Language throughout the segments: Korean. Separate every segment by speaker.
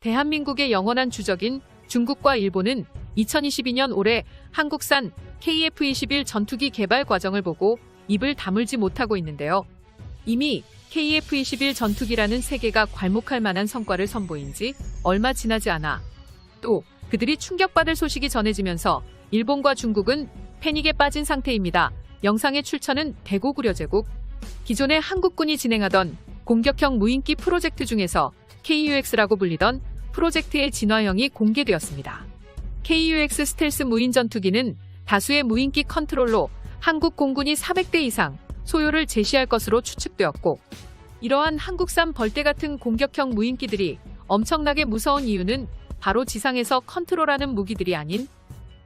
Speaker 1: 대한민국의 영원한 주적인 중국과 일본은 2022년 올해 한국산 KF-21 전투기 개발 과정을 보고 입을 다물지 못하고 있는데요. 이미 KF-21 전투기라는 세계가 괄목할 만한 성과를 선보인 지 얼마 지나지 않아 또 그들이 충격받을 소식이 전해지면서 일본과 중국은 패닉에 빠진 상태입니다. 영상의 출처는 대고구려제국. 기존의 한국군이 진행하던 공격형 무인기 프로젝트 중에서 KUX라고 불리던 프로젝트의 진화형이 공개되었습니다. KUX 스텔스 무인 전투기는 다수의 무인기 컨트롤로 한국 공군이 400대 이상 소요를 제시할 것으로 추측되었고, 이러한 한국산 벌떼 같은 공격형 무인기들이 엄청나게 무서운 이유는 바로 지상에서 컨트롤하는 무기들이 아닌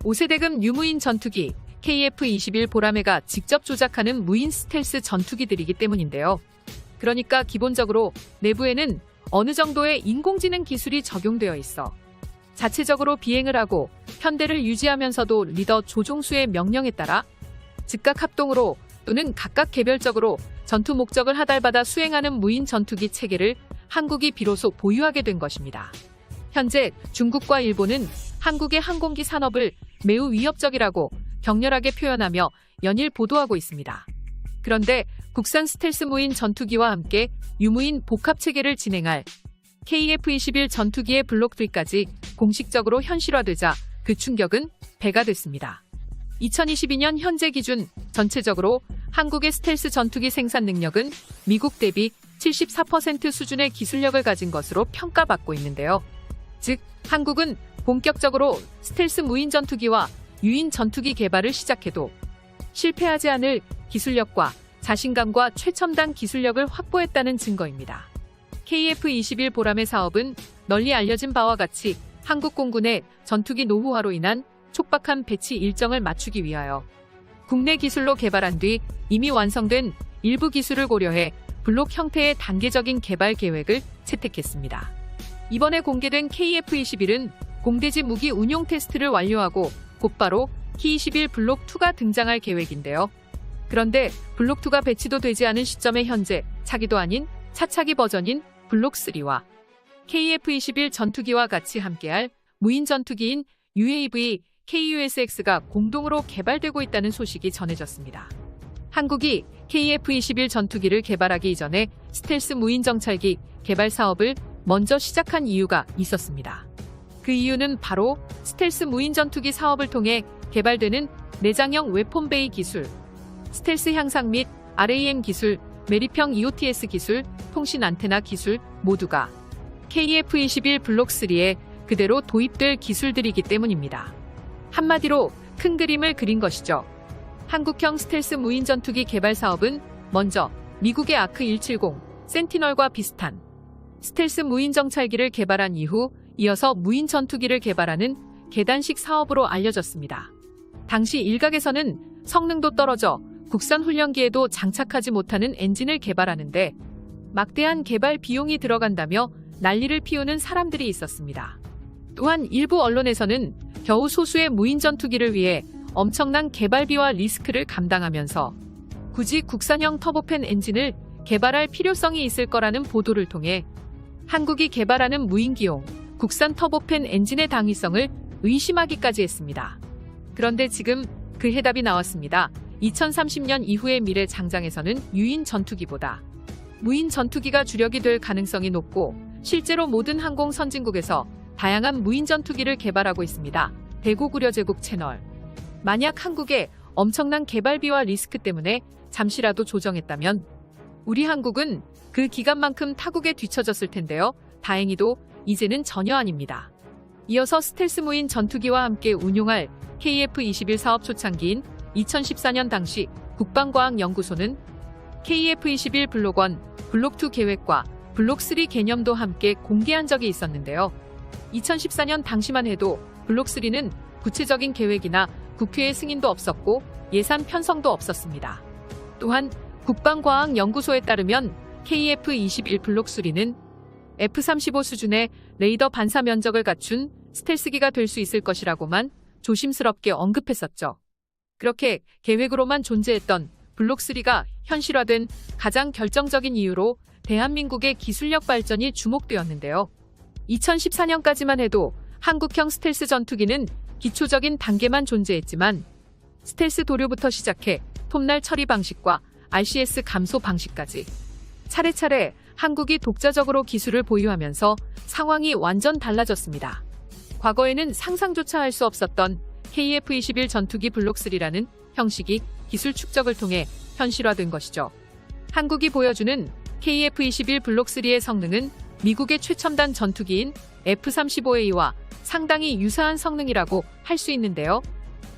Speaker 1: 5세대급 유무인 전투기 KF-21 보라매가 직접 조작하는 무인 스텔스 전투기들이기 때문인데요. 그러니까 기본적으로 내부에는 어느 정도의 인공지능 기술이 적용되어 있어 자체적으로 비행을 하고 편대를 유지하면서도 리더 조종수의 명령에 따라 즉각 합동으로 또는 각각 개별적으로 전투 목적을 하달받아 수행하는 무인 전투기 체계를 한국이 비로소 보유하게 된 것입니다. 현재 중국과 일본은 한국의 항공기 산업을 매우 위협적이라고 격렬하게 표현하며 연일 보도하고 있습니다. 그런데 국산 스텔스 무인 전투기와 함께 유무인 복합체계를 진행할 KF-21 전투기의 블록 3까지 공식적으로 현실화되자 그 충격은 배가 됐습니다. 2022년 현재 기준 전체적으로 한국의 스텔스 전투기 생산 능력은 미국 대비 74% 수준의 기술력을 가진 것으로 평가받고 있는데요. 즉, 한국은 본격적으로 스텔스 무인 전투기와 유인 전투기 개발을 시작해도 실패하지 않을 기술력과 자신감과 최첨단 기술력을 확보했다는 증거입니다. KF-21 보라매 사업은 널리 알려진 바와 같이 한국 공군의 전투기 노후화로 인한 촉박한 배치 일정을 맞추기 위하여 국내 기술로 개발한 뒤 이미 완성된 일부 기술을 고려해 블록 형태의 단계적인 개발 계획을 채택했습니다. 이번에 공개된 KF-21은 공대지 무기 운용 테스트를 완료하고 곧바로 K-21 블록 2가 등장할 계획인데요. 그런데 블록 2가 배치도 되지 않은 시점에 현재 차기도 아닌 차차기 버전인 블록 3와 KF-21 전투기와 같이 함께할 무인 전투기인 UAV KUSX가 공동으로 개발되고 있다는 소식이 전해졌습니다. 한국이 KF-21 전투기를 개발하기 이전에 스텔스 무인 정찰기 개발 사업을 먼저 시작한 이유가 있었습니다. 그 이유는 바로 스텔스 무인 전투기 사업을 통해 개발되는 내장형 웨폰베이 기술, 스텔스 향상 및 RAM 기술, 매립형 EOTS 기술, 통신 안테나 기술 모두가 KF-21 블록 3에 그대로 도입될 기술들이기 때문입니다. 한마디로 큰 그림을 그린 것이죠. 한국형 스텔스 무인 전투기 개발 사업은 먼저 미국의 아크 170, 센티널과 비슷한 스텔스 무인 정찰기를 개발한 이후 이어서 무인 전투기를 개발하는 계단식 사업으로 알려졌습니다. 당시 일각에서는 성능도 떨어져 국산 훈련기에도 장착하지 못하는 엔진을 개발하는데 막대한 개발 비용이 들어간다며 난리를 피우는 사람들이 있었습니다. 또한 일부 언론에서는 겨우 소수의 무인 전투기를 위해 엄청난 개발비와 리스크를 감당하면서 굳이 국산형 터보팬 엔진을 개발할 필요성이 있을 거라는 보도를 통해 한국이 개발하는 무인기용 국산 터보팬 엔진의 당위성을 의심하기까지 했습니다. 그런데 지금 그 해답이 나왔습니다. 2030년 이후의 미래 장장에서는 유인 전투기보다 무인 전투기가 주력이 될 가능성이 높고 실제로 모든 항공 선진국에서 다양한 무인 전투기를 개발하고 있습니다. 대고구려제국 채널. 만약 한국의 엄청난 개발비와 리스크 때문에 잠시라도 조정했다면 우리 한국은 그 기간만큼 타국에 뒤처졌을 텐데요. 다행히도 이제는 전혀 아닙니다. 이어서 스텔스 무인 전투기와 함께 운용할 KF-21 사업 초창기인 2014년 당시 국방과학연구소는 KF-21 블록 1, 블록 2 계획과 블록 3 개념도 함께 공개한 적이 있었는데요. 2014년 당시만 해도 블록 3는 구체적인 계획이나 국회의 승인도 없었고 예산 편성도 없었습니다. 또한 국방과학연구소에 따르면 KF-21 블록 3는 F-35 수준의 레이더 반사 면적을 갖춘 스텔스기가 될 수 있을 것이라고만 조심스럽게 언급했었죠. 그렇게 계획으로만 존재했던 블록 3가 현실화된 가장 결정적인 이유로 대한민국의 기술력 발전이 주목되었는데요. 2014년까지만 해도 한국형 스텔스 전투기는 기초적인 단계만 존재했지만 스텔스 도료부터 시작해 톱날 처리 방식과 RCS 감소 방식까지 차례차례 한국이 독자적으로 기술을 보유하면서 상황이 완전 달라졌습니다. 과거에는 상상조차 할 수 없었던 KF-21 전투기 블록 3라는 형식이 기술 축적을 통해 현실화된 것이죠. 한국이 보여주는 KF-21 블록 3의 성능은 미국의 최첨단 전투기인 F-35A와 상당히 유사한 성능이라고 할 수 있는데요.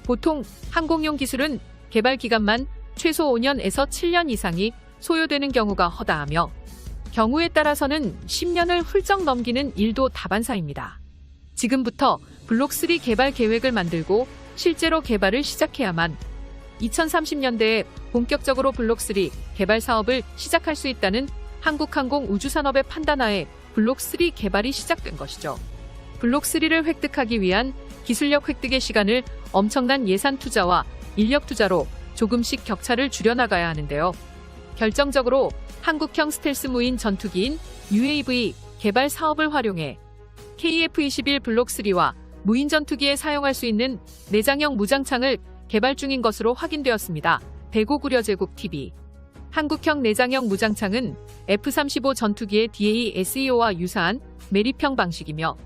Speaker 1: 보통 항공용 기술은 개발 기간만 최소 5년에서 7년 이상이 소요되는 경우가 허다하며 경우에 따라서는 10년을 훌쩍 넘기는 일도 다반사입니다. 지금부터 블록 3 개발 계획을 만들고 실제로 개발을 시작해야만 2030년대에 본격적으로 블록 3 개발 사업을 시작할 수 있다는 한국항공우주산업의 판단하에 블록 3 개발이 시작된 것이죠. 블록 3를 획득하기 위한 기술력 획득의 시간을 엄청난 예산 투자와 인력 투자로 조금씩 격차를 줄여나가야 하는데요. 결정적으로 한국형 스텔스 무인 전투기인 UAV 개발 사업을 활용해 KF-21 블록 3와 무인 전투기에 사용할 수 있는 내장형 무장창을 개발 중인 것으로 확인되었습니다. 대고구려제국 TV. 한국형 내장형 무장창은 F-35 전투기의 DA-SEO와 유사한 매립형 방식이며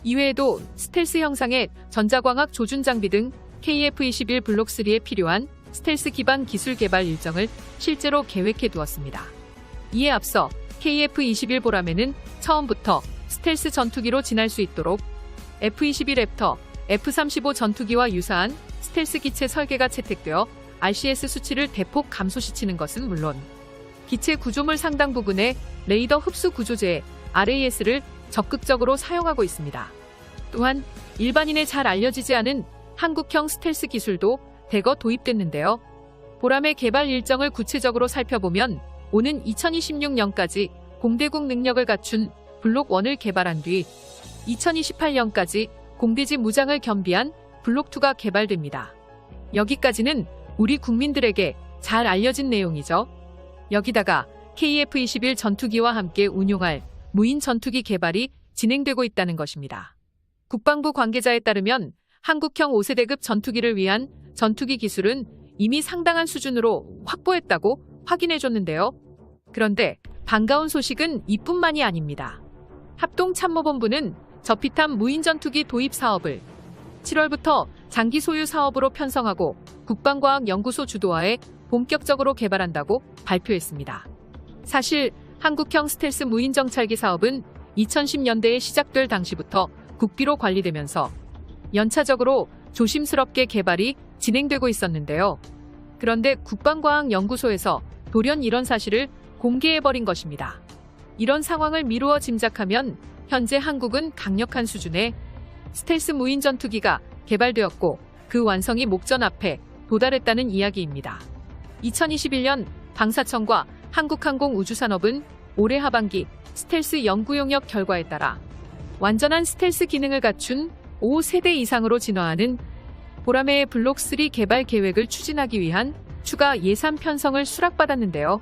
Speaker 1: 이외에도 스텔스 형상의 전자광학 조준 장비 등 KF-21 블록 3에 필요한 스텔스 기반 기술 개발 일정을 실제로 계획해 두었습니다. 이에 앞서 KF-21 보라매는 처음부터 스텔스 전투기로 지날 수 있도록 F-21 랩터, F-35 전투기와 유사한 스텔스 기체 설계가 채택되어 RCS 수치를 대폭 감소시키는 것은 물론 기체 구조물 상당 부분에 레이더 흡수 구조제 RAS를 적극적으로 사용하고 있습니다. 또한 일반인에 잘 알려지지 않은 한국형 스텔스 기술도 대거 도입됐는데요. 보람의 개발 일정을 구체적으로 살펴보면 오는 2026년까지 공대국 능력을 갖춘 블록 1을 개발한 뒤 2028년까지 공대지 무장을 겸비한 블록 2가 개발됩니다. 여기까지는 우리 국민들에게 잘 알려진 내용이죠. 여기다가 KF-21 전투기와 함께 운용할 무인 전투기 개발이 진행되고 있다는 것입니다. 국방부 관계자에 따르면 한국형 5세대급 전투기를 위한 전투기 기술은 이미 상당한 수준으로 확보했다고 확인해줬는데요. 그런데 반가운 소식은 이뿐만이 아닙니다. 합동참모본부는 저피탄 무인 전투기 도입 사업을 7월부터 장기 소유 사업으로 편성하고 국방과학연구소 주도하에 본격적으로 개발한다고 발표했습니다. 사실 한국형 스텔스 무인 정찰기 사업은 2010년대에 시작될 당시부터 국비로 관리되면서 연차적으로 조심스럽게 개발이 진행되고 있었는데요. 그런데 국방과학연구소에서 돌연 이런 사실을 공개해버린 것입니다. 이런 상황을 미루어 짐작하면 현재 한국은 강력한 수준의 스텔스 무인 전투기가 개발되었고 그 완성이 목전 앞에 도달했다는 이야기입니다. 2021년 방사청과 한국항공우주산업은 올해 하반기 스텔스 연구 용역 결과에 따라 완전한 스텔스 기능을 갖춘 5세대 이상으로 진화하는 보라매의 블록 3 개발 계획을 추진하기 위한 추가 예산 편성을 수락받았는데요.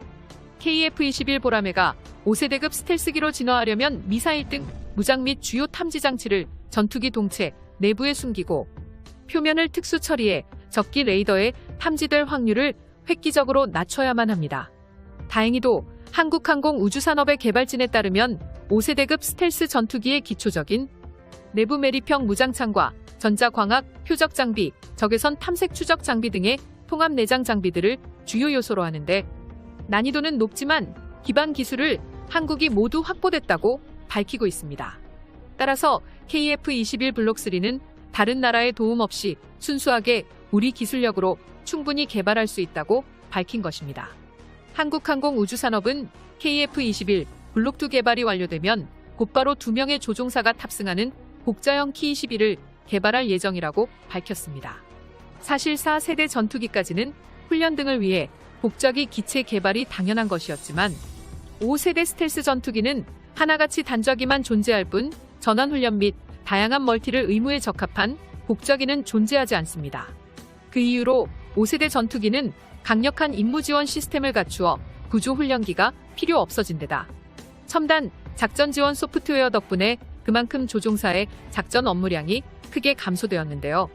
Speaker 1: KF-21 보라매가 5세대급 스텔스기로 진화하려면 미사일 등 무장 및 주요 탐지 장치를 전투기 동체 내부에 숨기고 표면을 특수 처리해 적기 레이더에 탐지될 확률을 획기적으로 낮춰야만 합니다. 다행히도 한국항공우주산업의 개발진에 따르면 5세대급 스텔스 전투기의 기초적인 내부 매립형 무장창과 전자광학, 표적 장비, 적외선 탐색 추적 장비 등의 통합 내장 장비들을 주요 요소로 하는데 난이도는 높지만 기반 기술을 한국이 모두 확보됐다고 밝히고 있습니다. 따라서 KF-21 블록 3는 다른 나라의 도움 없이 순수하게 우리 기술력으로 충분히 개발할 수 있다고 밝힌 것입니다. 한국항공우주산업은 KF-21 블록 2 개발이 완료되면 곧바로 2명의 조종사가 탑승하는 복자형 Ki-21을 개발할 예정이라고 밝혔습니다. 사실 4세대 전투기까지는 훈련 등을 위해 복자기 기체 개발이 당연한 것이었지만 5세대 스텔스 전투기는 하나같이 단좌기만 존재할 뿐 전환훈련 및 다양한 멀티를 의무에 적합한 복자기는 존재하지 않습니다. 그 이유로 5세대 전투기는 강력한 임무 지원 시스템을 갖추어 구조 훈련기가 필요 없어진 데다 첨단 작전 지원 소프트웨어 덕분에 그만큼 조종사의 작전 업무량이 크게 감소되었는데요.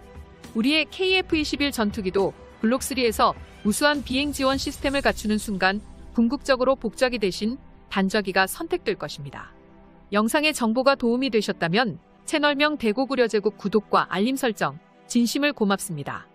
Speaker 1: 우리의 KF-21 전투기도 블록3에서 우수한 비행 지원 시스템을 갖추는 순간 궁극적으로 복좌기 대신 단좌기가 선택될 것입니다. 영상의 정보가 도움이 되셨다면 채널명 대고구려제국 구독과 알림 설정 진심을 고맙습니다.